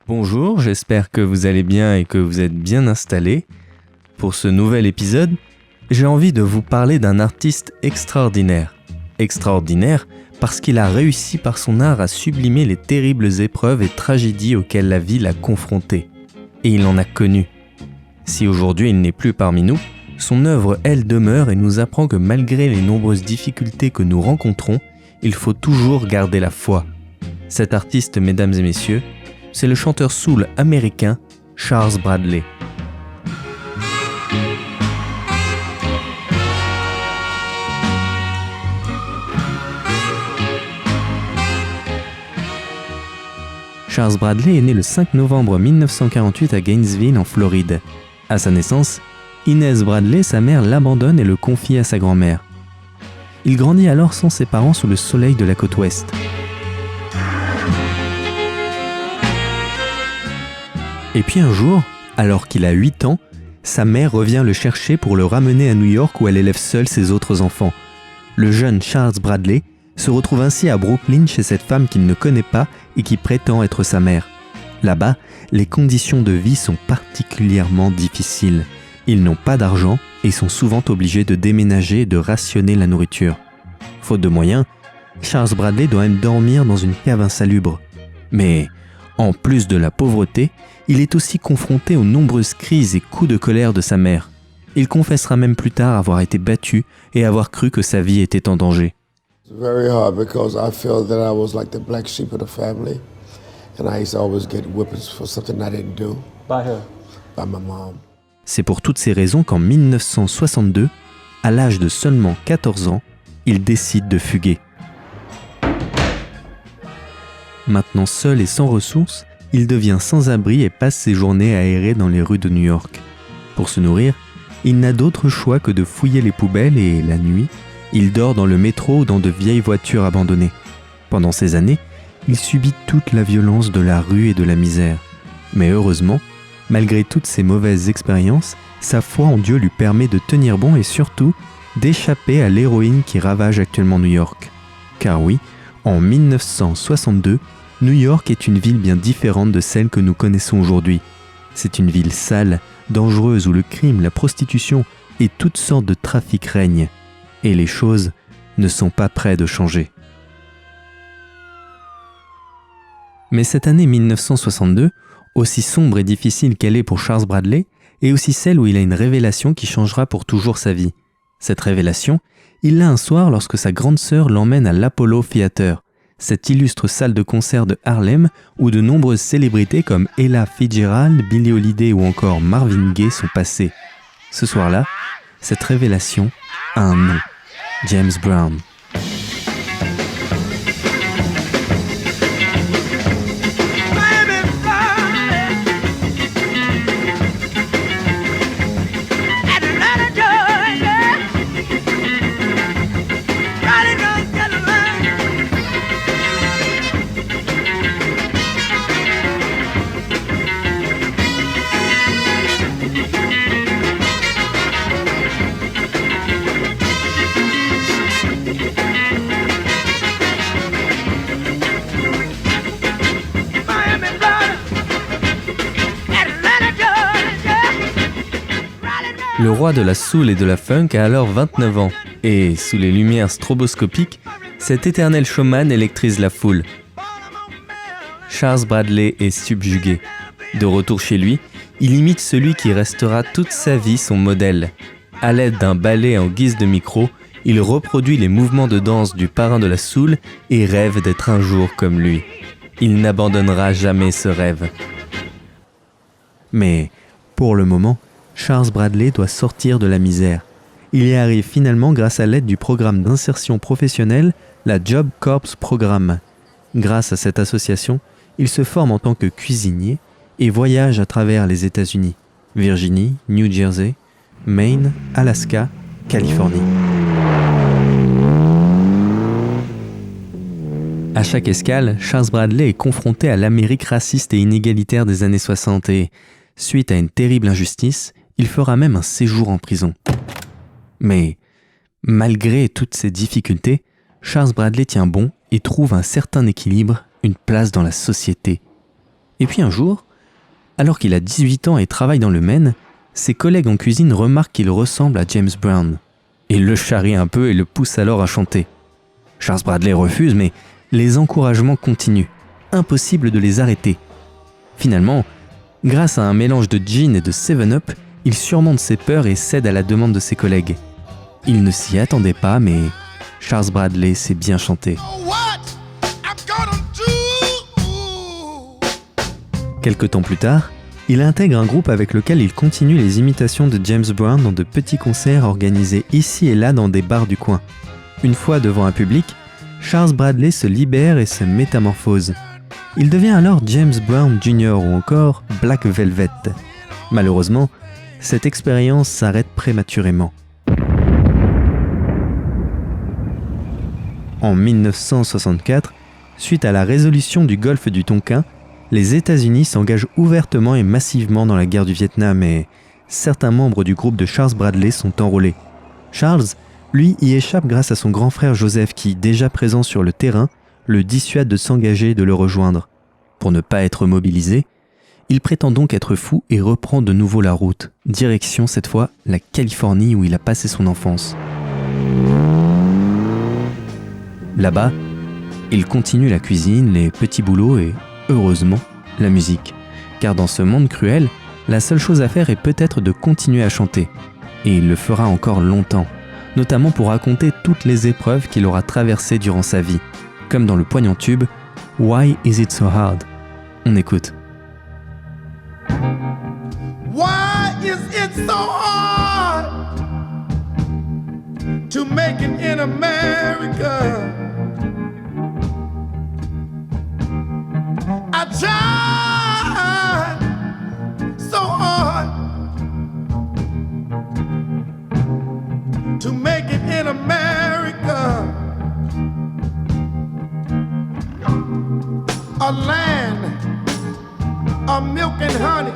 Bonjour, j'espère que vous allez bien et que vous êtes bien installés. Pour ce nouvel épisode, j'ai envie de vous parler d'un artiste extraordinaire. Extraordinaire parce qu'il a réussi par son art à sublimer les terribles épreuves et tragédies auxquelles la vie l'a confronté. Et il en a connu. Si aujourd'hui il n'est plus parmi nous, son œuvre, elle, demeure et nous apprend que malgré les nombreuses difficultés que nous rencontrons, il faut toujours garder la foi. Cet artiste, mesdames et messieurs, c'est le chanteur soul américain Charles Bradley. Charles Bradley est né le 5 novembre 1948 à Gainesville, en Floride. À sa naissance, Inez Bradley, sa mère, l'abandonne et le confie à sa grand-mère. Il grandit alors sans ses parents sous le soleil de la côte ouest. Et puis un jour, alors qu'il a 8 ans, sa mère revient le chercher pour le ramener à New York où elle élève seule ses autres enfants. Le jeune Charles Bradley se retrouve ainsi à Brooklyn chez cette femme qu'il ne connaît pas et qui prétend être sa mère. Là-bas, les conditions de vie sont particulièrement difficiles. Ils n'ont pas d'argent et sont souvent obligés de déménager et de rationner la nourriture. Faute de moyens, Charles Bradley doit même dormir dans une cave insalubre. Mais en plus de la pauvreté, il est aussi confronté aux nombreuses crises et coups de colère de sa mère. Il confessera même plus tard avoir été battu et avoir cru que sa vie était en danger. It's very hard because I feel that I was like the black sheep of the family, and I used to always get whippings for something I didn't do. By who? By my mom. C'est pour toutes ces raisons qu'en 1962, à l'âge de seulement 14 ans, il décide de fuguer. Maintenant seul et sans ressources, il devient sans-abri et passe ses journées à errer dans les rues de New York. Pour se nourrir, il n'a d'autre choix que de fouiller les poubelles et, la nuit, il dort dans le métro ou dans de vieilles voitures abandonnées. Pendant ces années, il subit toute la violence de la rue et de la misère. Mais heureusement, malgré toutes ces mauvaises expériences, sa foi en Dieu lui permet de tenir bon et surtout d'échapper à l'héroïne qui ravage actuellement New York. Car oui, en 1962, New York est une ville bien différente de celle que nous connaissons aujourd'hui. C'est une ville sale, dangereuse où le crime, la prostitution et toutes sortes de trafics règnent. Et les choses ne sont pas près de changer. Mais cette année 1962, aussi sombre et difficile qu'elle est pour Charles Bradley, est aussi celle où il a une révélation qui changera pour toujours sa vie. Cette révélation, il l'a un soir lorsque sa grande sœur l'emmène à l'Apollo Theater, cette illustre salle de concert de Harlem où de nombreuses célébrités comme Ella Fitzgerald, Billie Holiday ou encore Marvin Gaye sont passées. Ce soir-là, cette révélation a un nom, James Brown. Le roi de la soul et de la funk a alors 29 ans, et sous les lumières stroboscopiques, cet éternel showman électrise la foule. Charles Bradley est subjugué. De retour chez lui, il imite celui qui restera toute sa vie son modèle. À l'aide d'un ballet en guise de micro, il reproduit les mouvements de danse du parrain de la soul et rêve d'être un jour comme lui. Il n'abandonnera jamais ce rêve. Mais, pour le moment, Charles Bradley doit sortir de la misère. Il y arrive finalement grâce à l'aide du programme d'insertion professionnelle, la Job Corps Programme. Grâce à cette association, il se forme en tant que cuisinier et voyage à travers les États-Unis, Virginie, New Jersey, Maine, Alaska, Californie. À chaque escale, Charles Bradley est confronté à l'Amérique raciste et inégalitaire des années 60 et, suite à une terrible injustice, il fera même un séjour en prison. Mais, malgré toutes ces difficultés, Charles Bradley tient bon et trouve un certain équilibre, une place dans la société. Et puis un jour, alors qu'il a 18 ans et travaille dans le Maine, ses collègues en cuisine remarquent qu'il ressemble à James Brown. Ils le charrient un peu et le poussent alors à chanter. Charles Bradley refuse, mais les encouragements continuent. Impossible de les arrêter. Finalement, grâce à un mélange de gin et de 7-Up, il surmonte ses peurs et cède à la demande de ses collègues. Il ne s'y attendait pas, mais Charles Bradley sait bien chanter. Quelque temps plus tard, il intègre un groupe avec lequel il continue les imitations de James Brown dans de petits concerts organisés ici et là dans des bars du coin. Une fois devant un public, Charles Bradley se libère et se métamorphose. Il devient alors James Brown Jr. ou encore Black Velvet. Malheureusement, cette expérience s'arrête prématurément. En 1964, suite à la résolution du golfe du Tonkin, les États-Unis s'engagent ouvertement et massivement dans la guerre du Vietnam et certains membres du groupe de Charles Bradley sont enrôlés. Charles, lui, y échappe grâce à son grand frère Joseph qui, déjà présent sur le terrain, le dissuade de s'engager et de le rejoindre. Pour ne pas être mobilisé, il prétend donc être fou et reprend de nouveau la route, direction cette fois la Californie où il a passé son enfance. Là-bas, il continue la cuisine, les petits boulots et, heureusement, la musique. Car dans ce monde cruel, la seule chose à faire est peut-être de continuer à chanter. Et il le fera encore longtemps, notamment pour raconter toutes les épreuves qu'il aura traversées durant sa vie, comme dans le poignant tube « Why is it so hard ?» On écoute. Why is it so hard to make it in America? I tried so hard to make it in America, a land of milk and honey,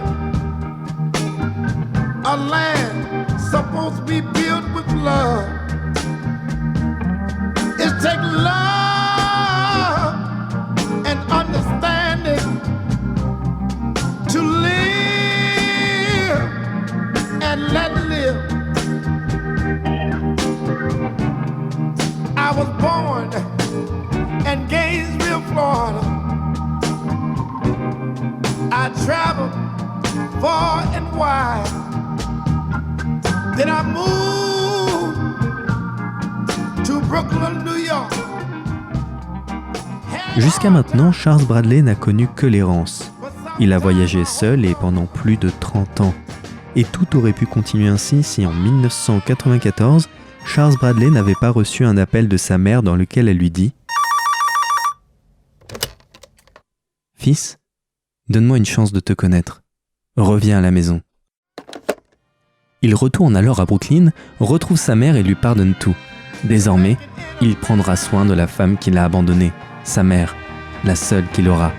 a land supposed to be built with love. It takes love and understanding to live and let live. I was born in Gainesville, Florida. I traveled far and wide. Then I moved to Brooklyn, New York. Jusqu'à maintenant, Charles Bradley n'a connu que l'errance. Il a voyagé seul et pendant plus de 30 ans. Et tout aurait pu continuer ainsi si en 1994, Charles Bradley n'avait pas reçu un appel de sa mère dans lequel elle lui dit « Fils, donne-moi une chance de te connaître. Reviens à la maison. » Il retourne alors à Brooklyn, retrouve sa mère et lui pardonne tout. Désormais, il prendra soin de la femme qu'il a abandonnée, sa mère, la seule qu'il aura.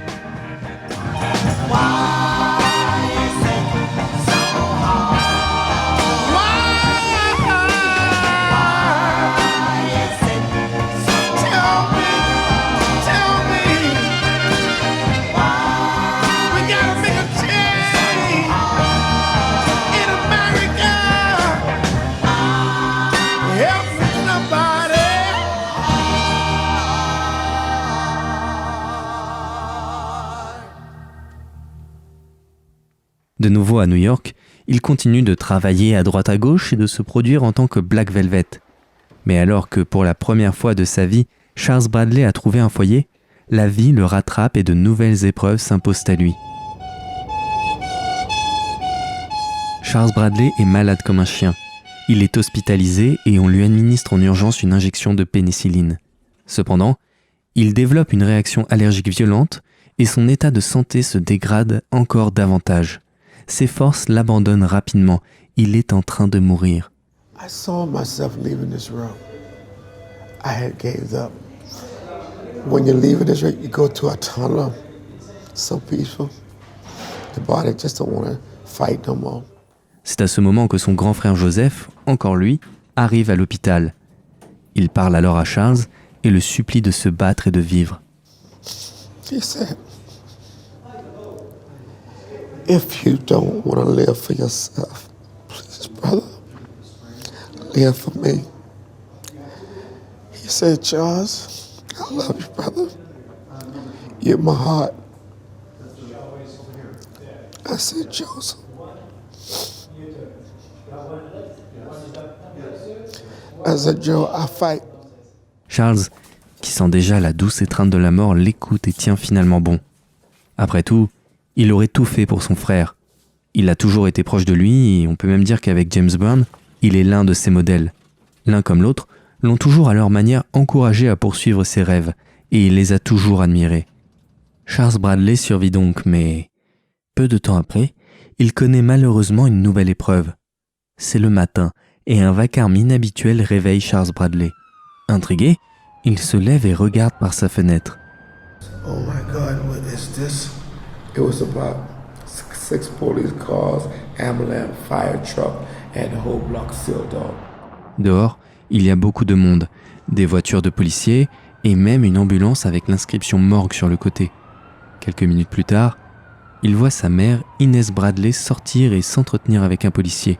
De nouveau à New York, il continue de travailler à droite à gauche et de se produire en tant que Black Velvet. Mais alors que pour la première fois de sa vie, Charles Bradley a trouvé un foyer, la vie le rattrape et de nouvelles épreuves s'imposent à lui. Charles Bradley est malade comme un chien. Il est hospitalisé et on lui administre en urgence une injection de pénicilline. Cependant, il développe une réaction allergique violente et son état de santé se dégrade encore davantage. Ses forces l'abandonnent rapidement. Il est en train de mourir. I saw myself leaving this room. I had gave up. When you leave this room, you go to a tunnel, so peaceful. The body just don't want to fight no more. C'est à ce moment que son grand frère Joseph, encore lui, arrive à l'hôpital. Il parle alors à Charles et le supplie de se battre et de vivre. He said, If you don't want to live for yourself, please, brother, live for me. He said, Charles, I love you, brother. You're my heart. I said, Joseph, I said, Joe, I fight. Charles, qui sent déjà la douce étreinte de la mort, l'écoute et tient finalement bon. Après tout, il aurait tout fait pour son frère. Il a toujours été proche de lui et on peut même dire qu'avec James Brown, il est l'un de ses modèles. L'un comme l'autre l'ont toujours à leur manière encouragé à poursuivre ses rêves et il les a toujours admirés. Charles Bradley survit donc, mais peu de temps après, il connaît malheureusement une nouvelle épreuve. C'est le matin et un vacarme inhabituel réveille Charles Bradley. Intrigué, il se lève et regarde par sa fenêtre. Oh my God, what is this? It was about 6 police cars, ambulance, fire truck, and the whole block sealed off. Dehors, il y a beaucoup de monde, des voitures de policiers et même une ambulance avec l'inscription morgue sur le côté. Quelques minutes plus tard, il voit sa mère, Inez Bradley, sortir et s'entretenir avec un policier.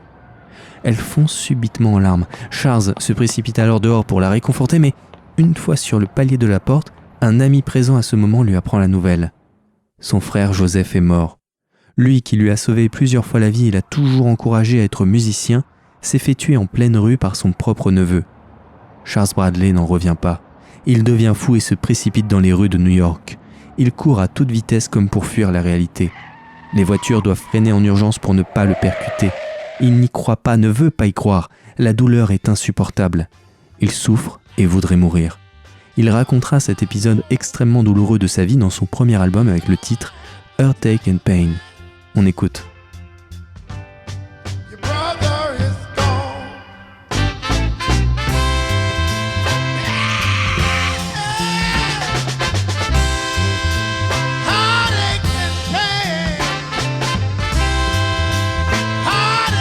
Elle fond subitement en larmes. Charles se précipite alors dehors pour la réconforter, mais une fois sur le palier de la porte, un ami présent à ce moment lui apprend la nouvelle. Son frère Joseph est mort. Lui qui lui a sauvé plusieurs fois la vie et l'a toujours encouragé à être musicien, s'est fait tuer en pleine rue par son propre neveu. Charles Bradley n'en revient pas. Il devient fou et se précipite dans les rues de New York. Il court à toute vitesse comme pour fuir la réalité. Les voitures doivent freiner en urgence pour ne pas le percuter. Il n'y croit pas, ne veut pas y croire. La douleur est insupportable. Il souffre et voudrait mourir. Il racontera cet épisode extrêmement douloureux de sa vie dans son premier album avec le titre Heartache and Pain. On écoute. Your brother is gone. Heartache and pain. Heartache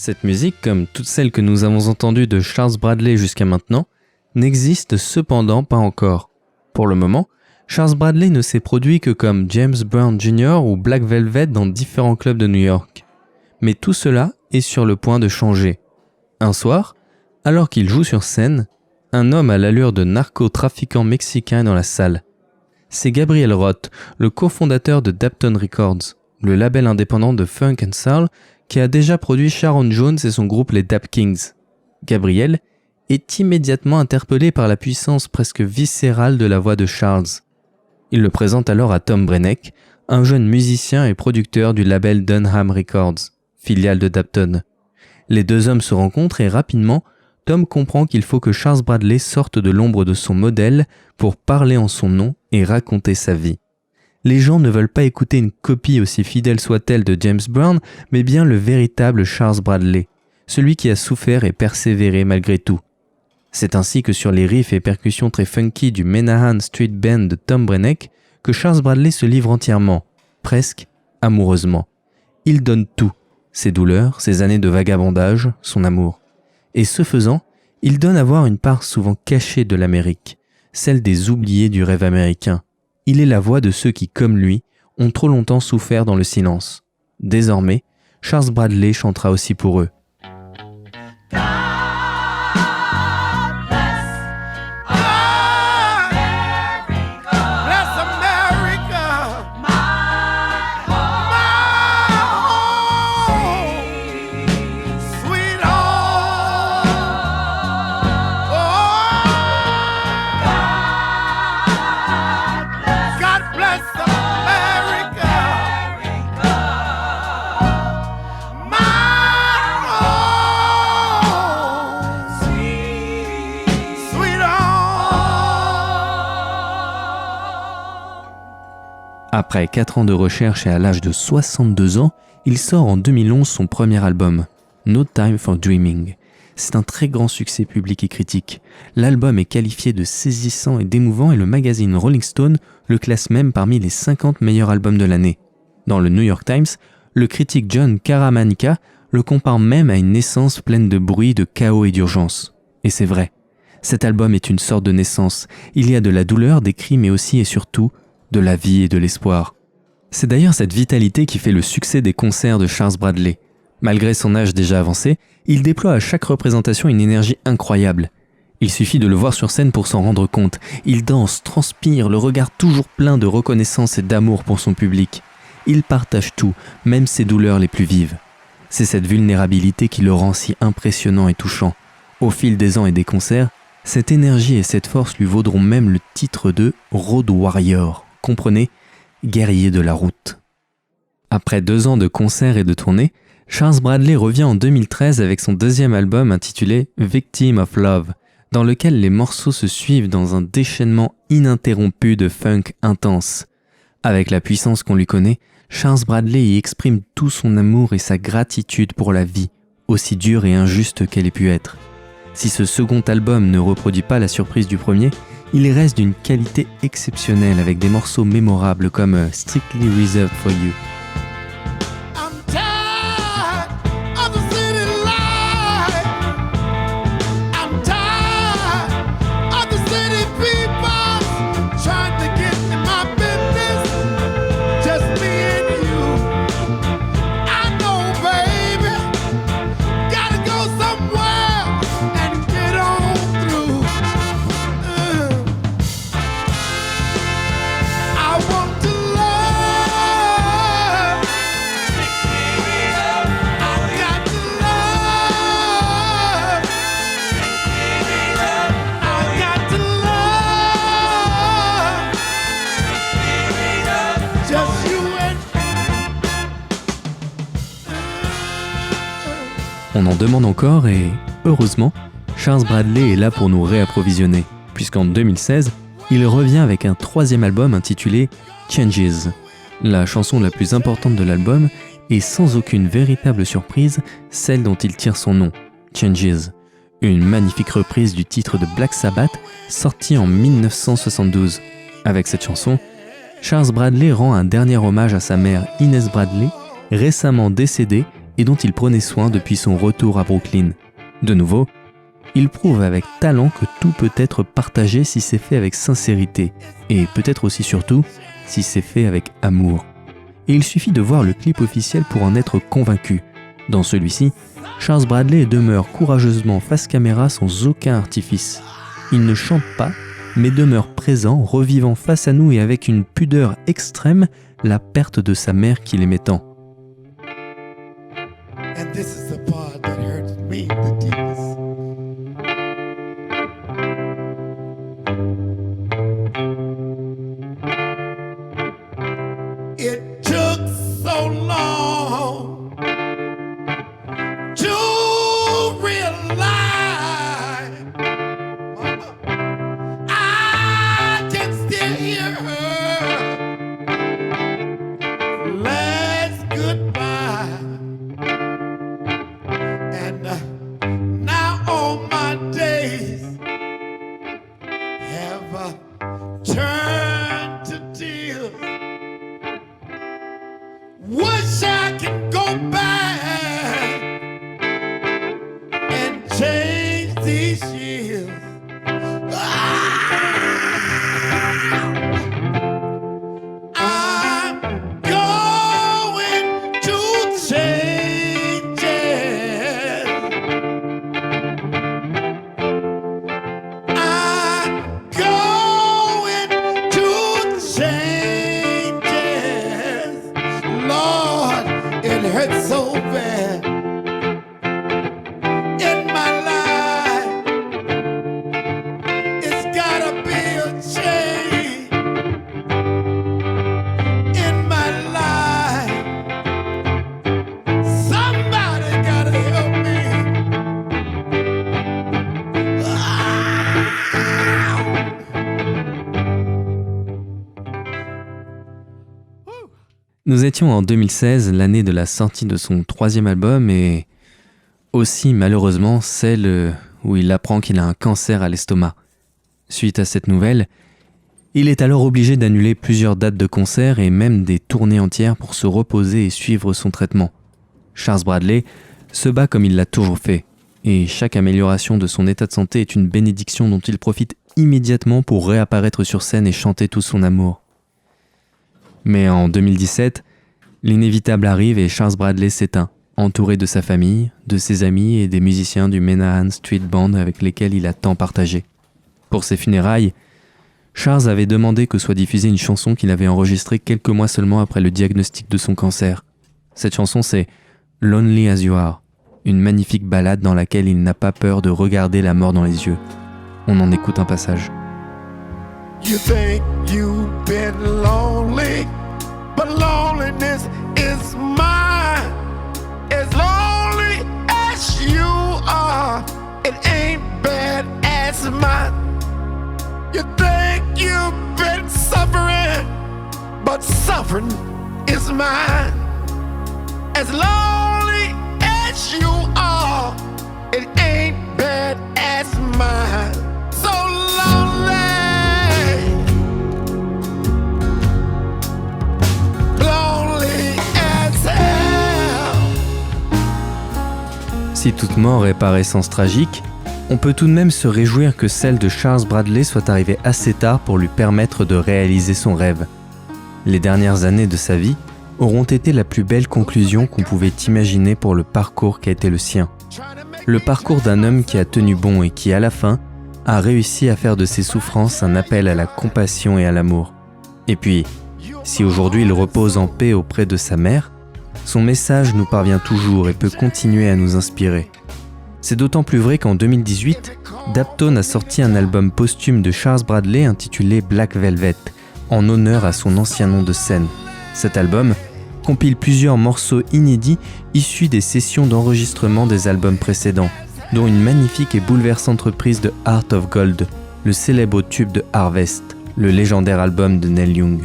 Cette musique, comme toutes celles que nous avons entendues de Charles Bradley jusqu'à maintenant, n'existe cependant pas encore. Pour le moment, Charles Bradley ne s'est produit que comme James Brown Jr. ou Black Velvet dans différents clubs de New York. Mais tout cela est sur le point de changer. Un soir, alors qu'il joue sur scène, un homme à l'allure de narcotrafiquant mexicain est dans la salle. C'est Gabriel Roth, le cofondateur de Dapton Records, le label indépendant de funk and soul qui a déjà produit Sharon Jones et son groupe les Dap Kings. Gabriel est immédiatement interpellé par la puissance presque viscérale de la voix de Charles. Il le présente alors à Tom Brenneck, un jeune musicien et producteur du label Dunham Records, filiale de Dapton. Les deux hommes se rencontrent et rapidement, Tom comprend qu'il faut que Charles Bradley sorte de l'ombre de son modèle pour parler en son nom et raconter sa vie. Les gens ne veulent pas écouter une copie aussi fidèle soit-elle de James Brown, mais bien le véritable Charles Bradley, celui qui a souffert et persévéré malgré tout. C'est ainsi que sur les riffs et percussions très funky du Menahan Street Band de Tom Brenneck, que Charles Bradley se livre entièrement, presque amoureusement. Il donne tout, ses douleurs, ses années de vagabondage, son amour. Et ce faisant, il donne à voir une part souvent cachée de l'Amérique, celle des oubliés du rêve américain. Il est la voix de ceux qui, comme lui, ont trop longtemps souffert dans le silence. Désormais, Charles Bradley chantera aussi pour eux. God bless America. Après 4 ans de recherche et à l'âge de 62 ans, il sort en 2011 son premier album, No Time for Dreaming. C'est un très grand succès public et critique. L'album est qualifié de saisissant et d'émouvant et le magazine Rolling Stone le classe même parmi les 50 meilleurs albums de l'année. Dans le New York Times, le critique John Caramanica le compare même à une naissance pleine de bruit, de chaos et d'urgence. Et c'est vrai. Cet album est une sorte de naissance. Il y a de la douleur, des cris, mais aussi et surtout de la vie et de l'espoir. C'est d'ailleurs cette vitalité qui fait le succès des concerts de Charles Bradley. Malgré son âge déjà avancé, il déploie à chaque représentation une énergie incroyable. Il suffit de le voir sur scène pour s'en rendre compte. Il danse, transpire, le regard toujours plein de reconnaissance et d'amour pour son public. Il partage tout, même ses douleurs les plus vives. C'est cette vulnérabilité qui le rend si impressionnant et touchant. Au fil des ans et des concerts, cette énergie et cette force lui vaudront même le titre de Road Warrior. Comprenez, guerrier de la route. Après 2 ans de concerts et de tournées, Charles Bradley revient en 2013 avec son deuxième album intitulé Victim of Love, dans lequel les morceaux se suivent dans un déchaînement ininterrompu de funk intense. Avec la puissance qu'on lui connaît, Charles Bradley y exprime tout son amour et sa gratitude pour la vie, aussi dure et injuste qu'elle ait pu être. Si ce second album ne reproduit pas la surprise du premier, il reste d'une qualité exceptionnelle avec des morceaux mémorables comme Strictly Reserved for You. On en demande encore et, heureusement, Charles Bradley est là pour nous réapprovisionner, puisqu'en 2016, il revient avec un 3e album intitulé Changes. La chanson la plus importante de l'album est sans aucune véritable surprise celle dont il tire son nom, Changes, une magnifique reprise du titre de Black Sabbath sorti en 1972. Avec cette chanson, Charles Bradley rend un dernier hommage à sa mère Inez Bradley, récemment décédée et dont il prenait soin depuis son retour à Brooklyn. De nouveau, il prouve avec talent que tout peut être partagé si c'est fait avec sincérité, et peut-être aussi surtout si c'est fait avec amour. Et il suffit de voir le clip officiel pour en être convaincu. Dans celui-ci, Charles Bradley demeure courageusement face caméra sans aucun artifice. Il ne chante pas, mais demeure présent, revivant face à nous et avec une pudeur extrême la perte de sa mère qu'il aimait tant. And this is the part that hurts me the deepest. It took so long to realize I can still hear her last goodbye. And now all my days have turned to tears. Wish I could go back and change these years. I'm going to change it. Nous étions en 2016, l'année de la sortie de son 3e album et aussi malheureusement celle où il apprend qu'il a un cancer à l'estomac. Suite à cette nouvelle, il est alors obligé d'annuler plusieurs dates de concerts et même des tournées entières pour se reposer et suivre son traitement. Charles Bradley se bat comme il l'a toujours fait, et chaque amélioration de son état de santé est une bénédiction dont il profite immédiatement pour réapparaître sur scène et chanter tout son amour. Mais en 2017, l'inévitable arrive et Charles Bradley s'éteint, entouré de sa famille, de ses amis et des musiciens du Menahan Street Band avec lesquels il a tant partagé. Pour ses funérailles, Charles avait demandé que soit diffusée une chanson qu'il avait enregistrée quelques mois seulement après le diagnostic de son cancer. Cette chanson, c'est « Lonely as You Are », une magnifique ballade dans laquelle il n'a pas peur de regarder la mort dans les yeux. On en écoute un passage. You think you've been lonely, but loneliness is mine. As lonely as you are, it ain't bad as mine. You think you've been suffering, but suffering is mine. As lonely as you are, it ain't bad as mine. So lonely, lonely as hell. Si toute mort est par essence tragique, on peut tout de même se réjouir que celle de Charles Bradley soit arrivée assez tard pour lui permettre de réaliser son rêve. Les dernières années de sa vie auront été la plus belle conclusion qu'on pouvait imaginer pour le parcours qu'a été le sien. Le parcours d'un homme qui a tenu bon et qui, à la fin, a réussi à faire de ses souffrances un appel à la compassion et à l'amour. Et puis, si aujourd'hui il repose en paix auprès de sa mère, son message nous parvient toujours et peut continuer à nous inspirer. C'est d'autant plus vrai qu'en 2018, Daptone a sorti un album posthume de Charles Bradley intitulé Black Velvet, en honneur à son ancien nom de scène. Cet album compile plusieurs morceaux inédits issus des sessions d'enregistrement des albums précédents, dont une magnifique et bouleversante reprise de Heart of Gold, le célèbre tube de Harvest, le légendaire album de Neil Young.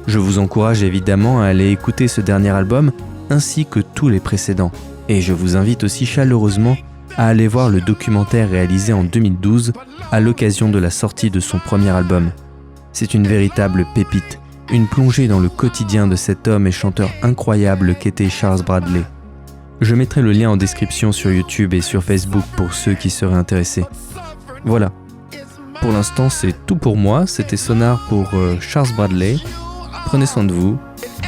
Je vous encourage évidemment à aller écouter ce dernier album, ainsi que tous les précédents, et je vous invite aussi chaleureusement à aller voir le documentaire réalisé en 2012 à l'occasion de la sortie de son premier album. C'est une véritable pépite, une plongée dans le quotidien de cet homme et chanteur incroyable qu'était Charles Bradley. Je mettrai le lien en description sur YouTube et sur Facebook pour ceux qui seraient intéressés. Voilà. Pour l'instant, c'est tout pour moi. C'était Sonar pour Charles Bradley. Prenez soin de vous.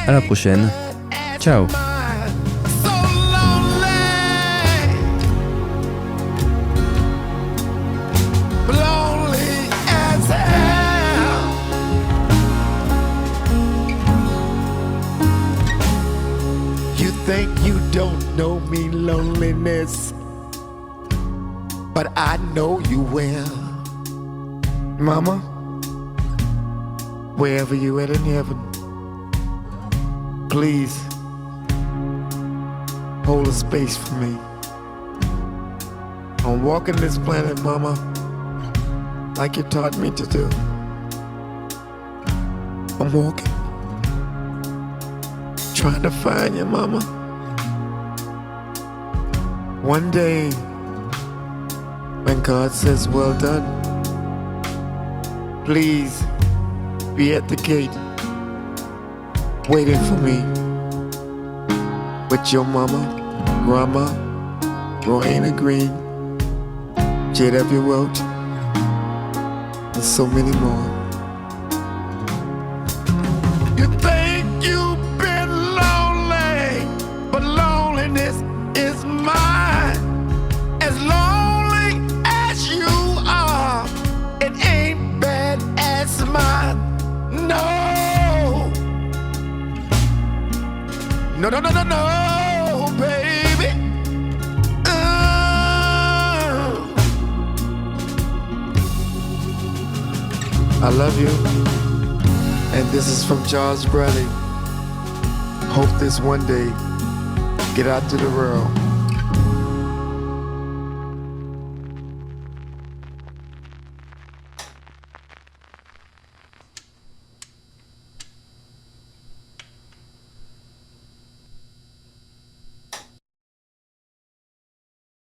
À la prochaine. Ciao. Think you don't know me, loneliness, but I know you well. Mama, wherever you at in heaven, please hold a space for me. I'm walking this planet, Mama, like you taught me to do. I'm walking, trying to find you, Mama. One day, when God says, well done, please be at the gate, waiting for me, with your mama, grandma, Rowena Green, J.W. Welch, and so many more. You think you've been lonely, but loneliness is mine. As lonely as you are, it ain't bad as mine. No. No, no, no, no, no, baby. I love you. And this is from Charles Bradley. Hope this one day get out to the world.